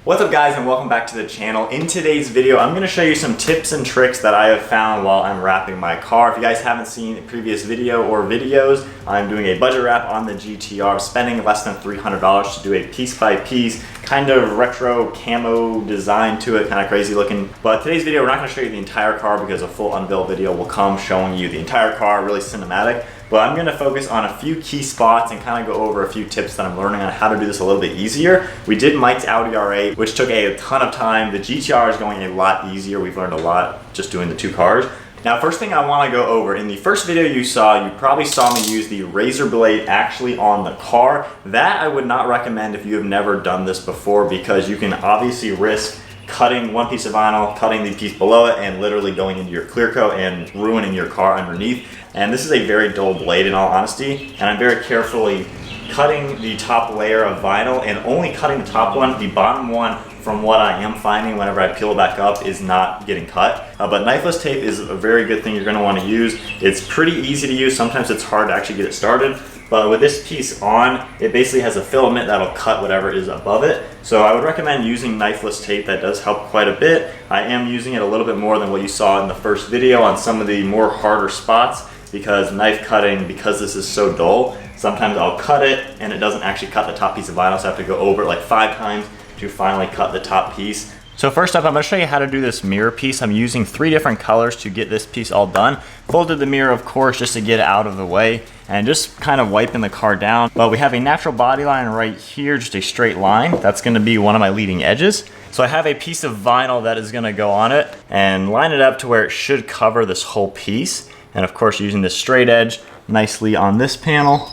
What's up guys, and welcome back to the channel. In today's video, I'm going to show you some tips and tricks that I have found while I'm wrapping my car. If you guys haven't seen a previous video or videos, I'm doing a budget wrap on the GTR. I'm spending less than $300 to do a piece by piece, kind of retro camo design to it, kind of crazy looking. But today's video, we're not going to show you the entire car because a full unveil video will come showing you the entire car, really cinematic. But I'm going to focus on a few key spots and kind of go over a few tips that I'm learning on how to do this a little bit easier. We did Mike's Audi R8, which took a ton of time. The GTR is going a lot easier. We've learned a lot just doing the two cars. Now, first thing I want to go over, in the first video you saw, you probably saw me use the razor blade actually on the car. That I would not recommend if you have never done this before, because you can obviously risk cutting one piece of vinyl, cutting the piece below it, and literally going into your clear coat and ruining your car underneath. And this is a very dull blade in all honesty, and I'm very carefully cutting the top layer of vinyl and only cutting the top one. The bottom one, from what I am finding whenever I peel it back up, is not getting cut. But knifeless tape is a very good thing you're going to want to use. It's pretty easy to use. Sometimes it's hard to actually get it started. But with this piece on, it basically has a filament that'll cut whatever is above it. So I would recommend using knifeless tape. That does help quite a bit. I am using it a little bit more than what you saw in the first video on some of the more harder spots, because knife cutting, because this is so dull, sometimes I'll cut it and it doesn't actually cut the top piece of vinyl, so I have to go over it like 5 times to finally cut the top piece. So first up, I'm going to show you how to do this mirror piece. I'm using 3 different colors to get this piece all done. Folded the mirror, of course, just to get it out of the way and just kind of wiping the car down. But we have a natural body line right here, just a straight line. That's going to be one of my leading edges. So I have a piece of vinyl that is going to go on it and line it up to where it should cover this whole piece. And of course, using this straight edge nicely on this panel.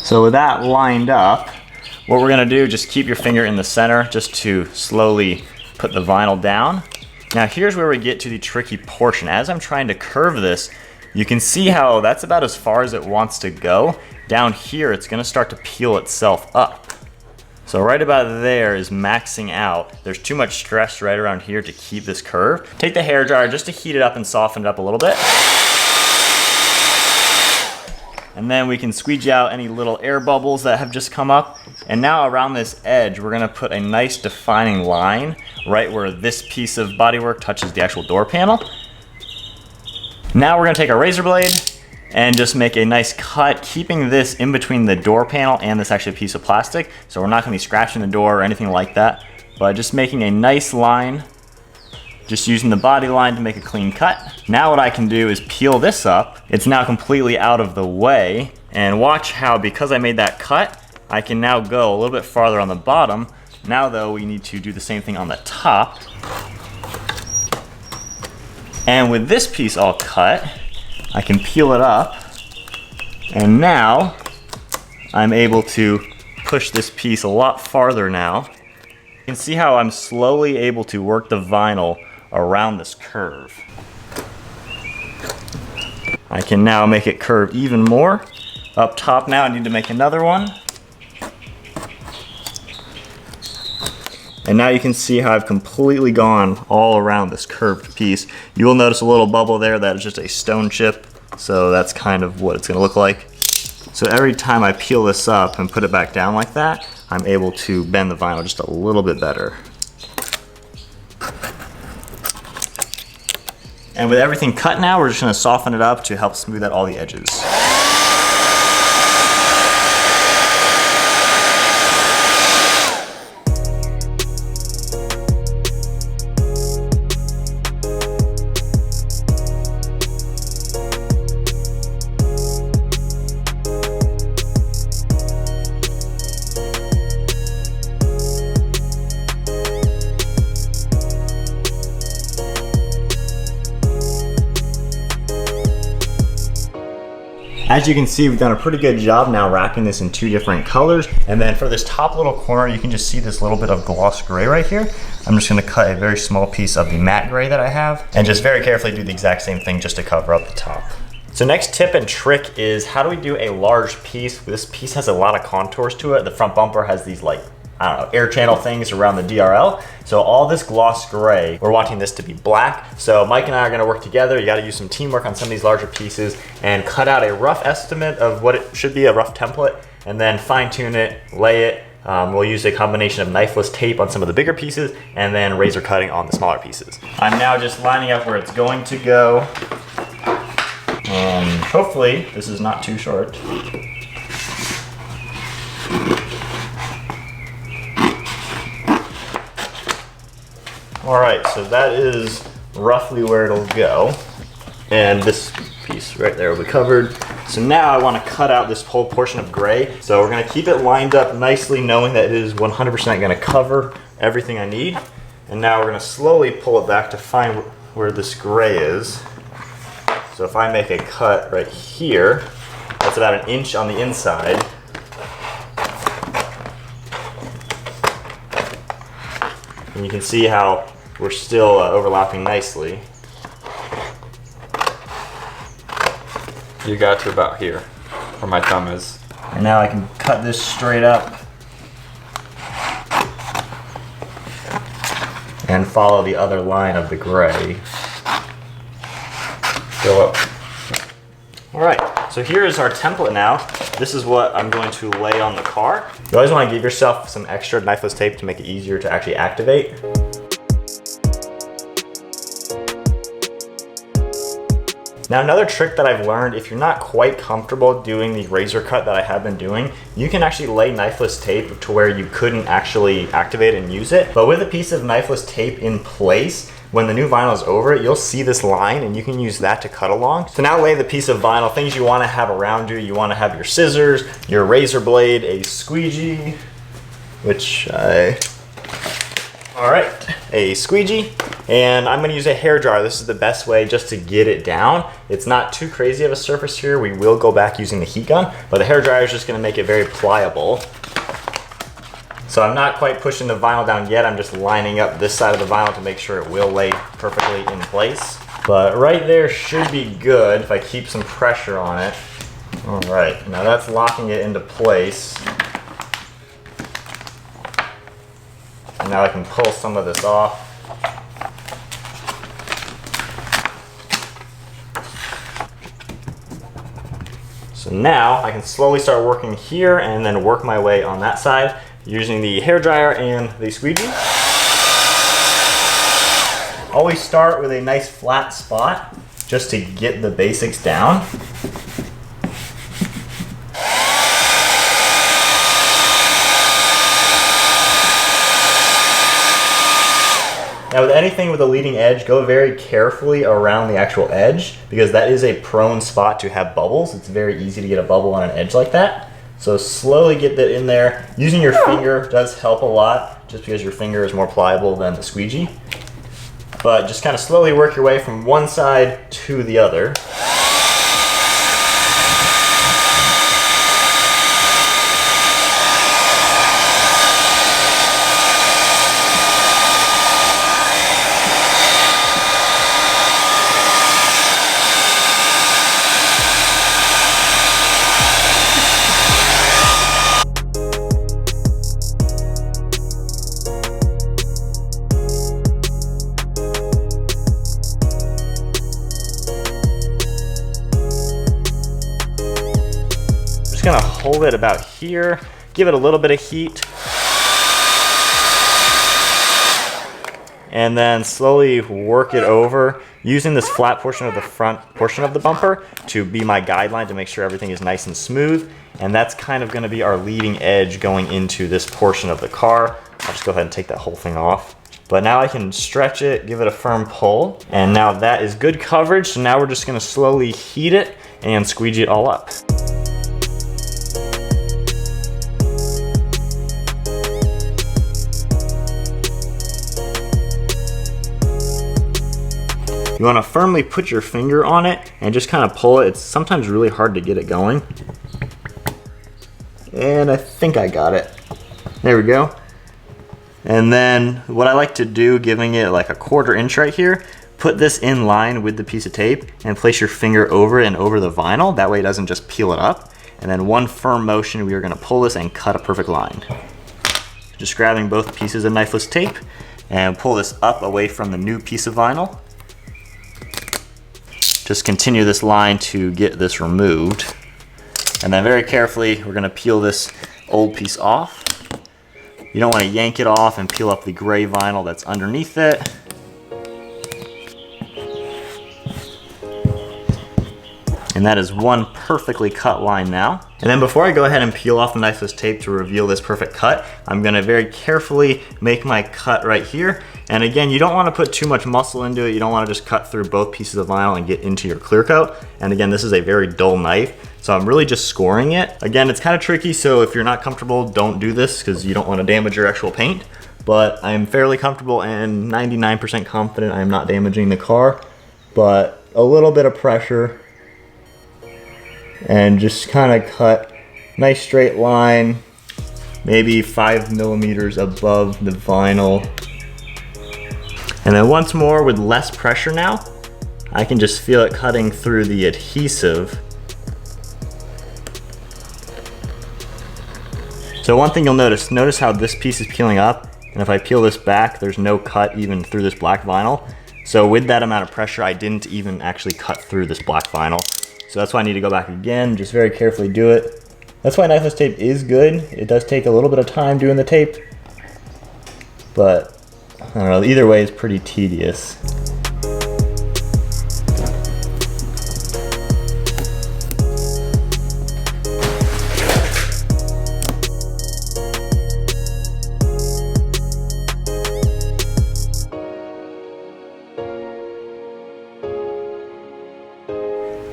So with that lined up, what we're gonna do, just keep your finger in the center just to slowly put the vinyl down. Now here's where we get to the tricky portion. As I'm trying to curve this, you can see how that's about as far as it wants to go. Down here, it's gonna start to peel itself up. So right about there is maxing out. There's too much stress right around here to keep this curve. Take the hairdryer just to heat it up and soften it up a little bit. And then we can squeegee out any little air bubbles that have just come up. And now around this edge, we're gonna put a nice defining line right where this piece of bodywork touches the actual door panel. Now we're gonna take a razor blade and just make a nice cut, keeping this in between the door panel and this actual piece of plastic. So we're not gonna be scratching the door or anything like that, but just making a nice line, just using the body line to make a clean cut. Now what I can do is peel this up. It's now completely out of the way, and watch how, because I made that cut, I can now go a little bit farther on the bottom. Now though, we need to do the same thing on the top. And with this piece all cut, I can peel it up, and now I'm able to push this piece a lot farther now. You can see how I'm slowly able to work the vinyl around this curve. I can now make it curve even more. Up top now, I need to make another one. And now you can see how I've completely gone all around this curved piece. You will notice a little bubble there that is just a stone chip. So that's kind of what it's gonna look like. So every time I peel this up and put it back down like that, I'm able to bend the vinyl just a little bit better. And with everything cut now, we're just gonna soften it up to help smooth out all the edges. As you can see, we've done a pretty good job now wrapping this in 2 different colors. And then for this top little corner, you can just see this little bit of gloss gray right here. I'm just gonna cut a very small piece of the matte gray that I have and just very carefully do the exact same thing just to cover up the top. So next tip and trick is, how do we do a large piece? This piece has a lot of contours to it. The front bumper has these like I don't know, air channel things around the DRL. So all this gloss gray, we're wanting this to be black. So Mike and I are gonna work together. You gotta use some teamwork on some of these larger pieces and cut out a rough estimate of what it should be, a rough template, and then fine tune it, lay it, We'll use a combination of knifeless tape on some of the bigger pieces and then razor cutting on the smaller pieces. I'm now just lining up where it's going to go. And hopefully this is not too short. All right, so that is roughly where it'll go. And this piece right there will be covered. So now I want to cut out this whole portion of gray. So we're going to keep it lined up nicely, knowing that it is 100% going to cover everything I need. And now we're going to slowly pull it back to find where this gray is. So if I make a cut right here, that's about 1 inch on the inside. And you can see how we're still overlapping nicely. You got to about here, where my thumb is. And now I can cut this straight up and follow the other line of the gray. Go up. All right, so here is our template now. This is what I'm going to lay on the car. You always want to give yourself some extra knifeless tape to make it easier to actually activate. Now another trick that I've learned, if you're not quite comfortable doing the razor cut that I have been doing, you can actually lay knifeless tape to where you couldn't actually activate and use it. But with a piece of knifeless tape in place, when the new vinyl is over it, you'll see this line and you can use that to cut along. So now lay the piece of vinyl, things you want to have around you. You want to have your scissors, your razor blade, a squeegee, a squeegee, and I'm going to use a hairdryer. This is the best way just to get it down. It's not too crazy of a surface here. We will go back using the heat gun, but the hairdryer is just going to make it very pliable. So I'm not quite pushing the vinyl down yet. I'm just lining up this side of the vinyl to make sure it will lay perfectly in place. But right there should be good if I keep some pressure on it. All right, now that's locking it into place. And now I can pull some of this off. So now I can slowly start working here and then work my way on that side using the hairdryer and the squeegee. Always start with a nice flat spot just to get the basics down. Now with anything with a leading edge, go very carefully around the actual edge because that is a prone spot to have bubbles. It's very easy to get a bubble on an edge like that. So slowly get that in there. Using your finger does help a lot just because your finger is more pliable than the squeegee. But just kind of slowly work your way from one side to the other. Gonna hold it about here, give it a little bit of heat, and then slowly work it over using this flat portion of the front portion of the bumper to be my guideline to make sure everything is nice and smooth. And that's kind of gonna be our leading edge going into this portion of the car. I'll just go ahead and take that whole thing off. But now I can stretch it, give it a firm pull, and now that is good coverage. So now we're just gonna slowly heat it and squeegee it all up. You want to firmly put your finger on it and just kind of pull it. It's sometimes really hard to get it going. And I think I got it. There we go. And then what I like to do, giving it like a 1/4 inch right here, put this in line with the piece of tape and place your finger over it and over the vinyl. That way it doesn't just peel it up. And then one firm motion, we are going to pull this and cut a perfect line. Just grabbing both pieces of knifeless tape and pull this up away from the new piece of vinyl. Just continue this line to get this removed. And then very carefully, we're gonna peel this old piece off. You don't want to yank it off and peel up the gray vinyl that's underneath it. And that is one perfectly cut line now. And then before I go ahead and peel off the knifeless tape to reveal this perfect cut, I'm gonna very carefully make my cut right here. And again, you don't wanna put too much muscle into it. You don't wanna just cut through both pieces of vinyl and get into your clear coat. And again, this is a very dull knife, so I'm really just scoring it. Again, it's kind of tricky, so if you're not comfortable, don't do this because you don't wanna damage your actual paint. But I'm fairly comfortable and 99% confident I'm not damaging the car. But a little bit of pressure, and just kind of cut nice straight line, maybe 5 millimeters above the vinyl. And then once more with less pressure now, I can just feel it cutting through the adhesive. So one thing you'll notice how this piece is peeling up, and if I peel this back, there's no cut even through this black vinyl. So with that amount of pressure, I didn't even actually cut through this black vinyl. So that's why I need to go back again, just very carefully do it. That's why knifeless tape is good. It does take a little bit of time doing the tape, but I don't know, either way is pretty tedious.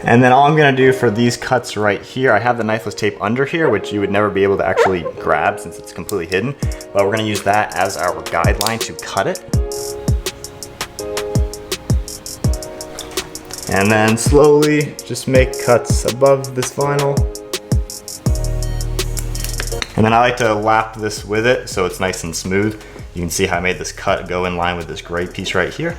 And then all I'm gonna do for these cuts right here, I have the knifeless tape under here, which you would never be able to actually grab since it's completely hidden. But we're gonna use that as our guideline to cut it. And then slowly just make cuts above this vinyl. And then I like to lap this with it so it's nice and smooth. You can see how I made this cut go in line with this gray piece right here.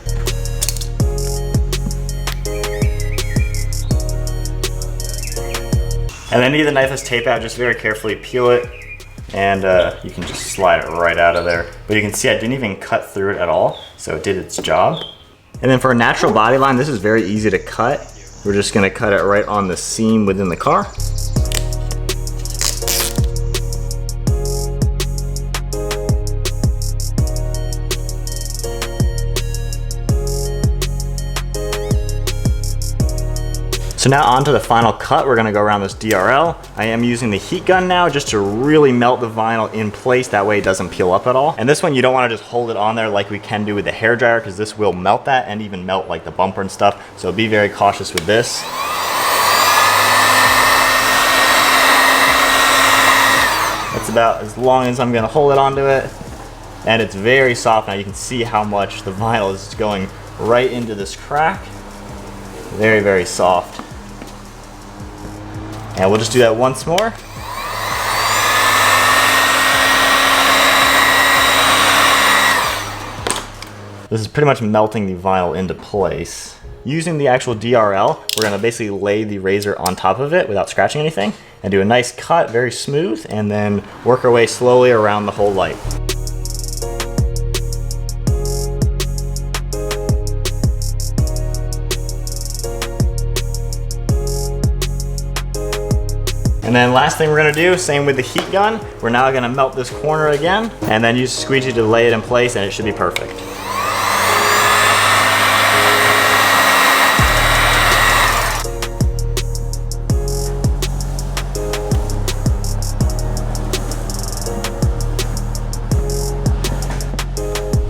And then to get the knifeless tape out, just very carefully peel it, and you can just slide it right out of there. But you can see I didn't even cut through it at all, so it did its job. And then for a natural body line, this is very easy to cut. We're just gonna cut it right on the seam within the car. So now onto the final cut, we're gonna go around this DRL. I am using the heat gun now just to really melt the vinyl in place, that way it doesn't peel up at all. And this one, you don't wanna just hold it on there like we can do with the hairdryer, because this will melt that and even melt like the bumper and stuff. So be very cautious with this. That's about as long as I'm gonna hold it onto it. And it's very soft now. You can see how much the vinyl is going right into this crack. Very, very soft. And we'll just do that once more. This is pretty much melting the vinyl into place. Using the actual DRL, we're gonna basically lay the razor on top of it without scratching anything and do a nice cut, very smooth, and then work our way slowly around the whole light. And then last thing we're gonna do, same with the heat gun, we're now gonna melt this corner again, and then use a squeegee to lay it in place, and it should be perfect.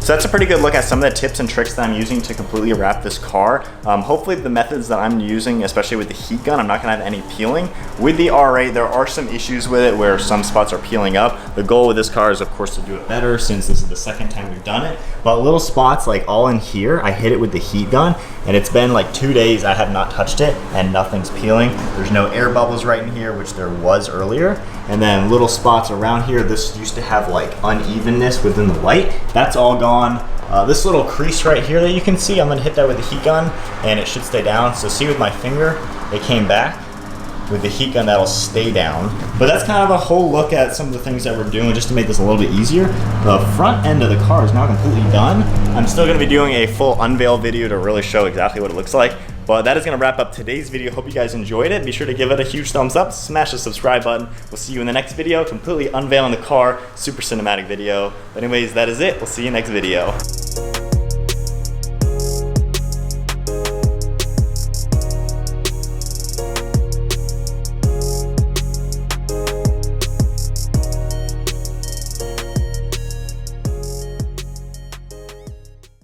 So that's a pretty good look at some of the tips and tricks that I'm using to completely wrap this car. Hopefully the methods that I'm using, especially with the heat gun, I'm not gonna have any peeling. With the R8, there are some issues with it where some spots are peeling up. The goal with this car is of course to do it better since this is the second time we've done it. But little spots like all in here, I hit it with the heat gun and it's been like 2 days I have not touched it and nothing's peeling. There's no air bubbles right in here, which there was earlier. And then little spots around here, this used to have like unevenness within the light. That's all gone. This little crease right here that you can see, I'm gonna hit that with the heat gun and it should stay down. So see with my finger, it came back. With the heat gun, that'll stay down. But that's kind of a whole look at some of the things that we're doing just to make this a little bit easier. The front end of the car is now completely done. I'm still gonna be doing a full unveil video to really show exactly what it looks like. But that is gonna wrap up today's video. Hope you guys enjoyed it. Be sure to give it a huge thumbs up, smash the subscribe button. We'll see you in the next video, completely unveiling the car, super cinematic video. But anyways, that is it. We'll see you next video.